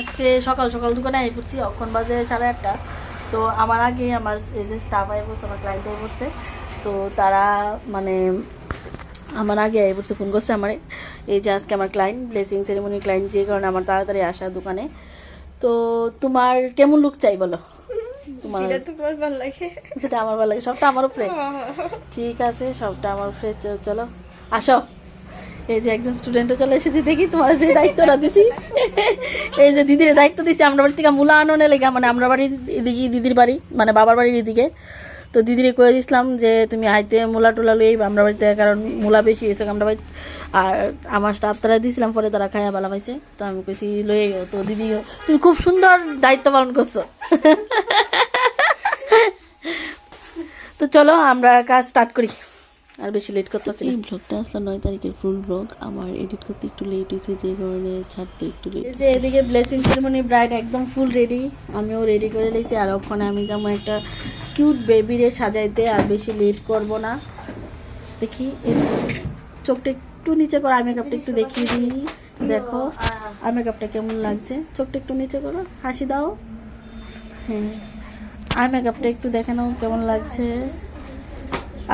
আজকে সকাল সকাল দোকানে আই পড়ছি, অক্ষণ বাজে 8:30। তো আমার আগে আমার এই যে স্টাফ আই পড়ছে, আমার ক্লায়েন্ট আই পড়ছে। তো তারা মানে আমার আগে আই পড়ছে, ফোন করছে আমার এই যে আজকে আমার ক্লায়েন্ট ব্লেসিং সেরেমনি ক্লায়েন্ট, যে কারণে আমার তাড়াতাড়ি আসা দোকানে। তো তোমার কেমন লুক চাই বলো? তোমার ভালো লাগে? সেটা আমার ভালো লাগে, সবটা আমার উপরে। ঠিক আছে, সবটা আমার উপরে। চলো আসো। এই যে একজন স্টুডেন্টও চলে এসেছে, দেখি তোমার যে দায়িত্বটা দিছি। এই যে দিদির দায়িত্ব দিছি আমরা বাড়ি থেকে মূলা আননে লেগে, মানে আমরা বাড়ির এদিকে দিদির বাড়ি, মানে বাবার বাড়ির এদিকে। তো দিদিরে কয়ে দিছিলাম যে তুমি হাইতে মূলা টুলা লই আমরা বাড়িতে, কারণ মূলা বেশি হয়েছে আমরা বাড়ি। আর আমার স্টাফ তারা দিয়েছিলাম, পরে তারা খাইয়া ভালো পাইছে। তো আমি কইছি লয়ে গেও। তো দিদি তুমি খুব সুন্দর দায়িত্ব পালন করছো। তো চলো আমরা কাজ স্টার্ট করি, আর বেশি লেট করতেছি। এই ব্লগটা আসলে 9 তারিখের ফুল ব্লগ। আমার এডিট করতে একটু লেট হয়েছে, যে কারণে ছাড়তে একটু লেট। এই যে এদিকে ব্লেসিং সেরেমনি ব্রাইড একদম ফুল রেডি, আমিও রেডি করে নিয়েছি। আর ওখানে আমি যেমন একটা কিউট বেবিরে সাজাইতে, আর বেশি লেট করব না। দেখি চোখটা একটু নিচে করো, আই মেকআপটা একটু দেখিয়ে দিই। দেখো আই মেকআপটা কেমন লাগছে, চোখটা একটু নিচে করো, হাসি দাও। হ্যাঁ, আই মেকআপটা একটু দেখে নাও কেমন লাগছে।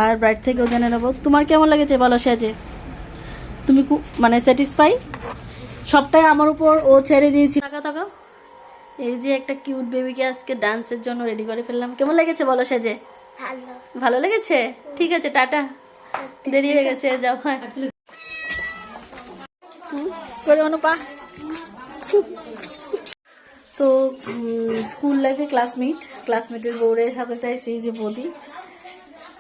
আর ব্রাইড থেকেও জেনে নেবো তোমার কেমন লেগেছে বলো সেজে। তুমি খুব মানে স্যাটিসফাই? সবটাই আমার উপর ও ছেড়ে দিয়েছি। থাকা থাকা। এই যে একটা কিউট বেবিকে আজকে ডান্সের জন্য রেডি করে ফেললাম। কেমন লেগেছে বলো সেজে? ভালো। ভালো লেগেছে? ঠিক আছে, টাটা, দেরি হয়ে গেছে, যাও। হ্যাঁ করে অনুপা। তো স্কুল লাইফে ক্লাসমেটের বউরে সাথে চাইছি যে বৌদি।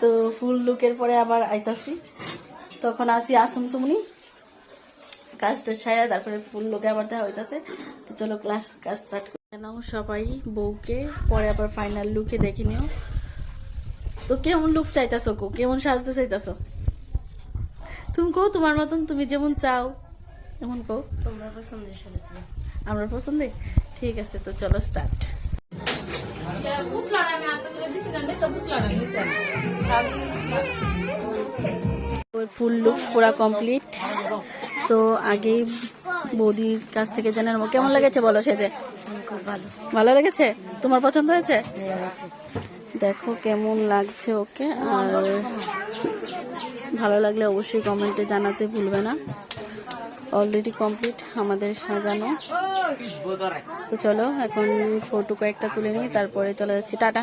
তো ফুল লুকের পরে আবার আইতাছি, তখন আসি আসমসুমনি কাজটা সারা, তারপরে ফুল লুকে আবার দেখা হইতাছে। তো চলো কাজ স্টার্ট করে নাও সবাই বউকে, পরে আবার ফাইনাল লুকে দেখে নিও। তো কেমন লুক চাইতাছো গো, কেমন সাজতে চাইতাছো? তুমি কো তোমার মতন, তুমি যেমন চাও এমন কো, তোমরা পছন্দের সাথে। আমরা পছন্দে। ঠিক আছে, তো চলো স্টার্ট। ফুল লুক পুরা কমপ্লিট। তো আগেই বৌদির কাছ থেকে জেনে নেবো কেমন লেগেছে বলো সেজে। খুব ভালো। ভালো লেগেছে? তোমার পছন্দ হয়েছে? দেখো কেমন লাগছে ওকে। আর ভালো লাগলে অবশ্যই কমেন্টে জানাতে ভুলবে না। অলরেডি কমপ্লিট আমাদের সাজানো। তো চলো এখন ফটো কয়েকটা তুলে নিই, তারপরে চলে যাচ্ছি। টাটা।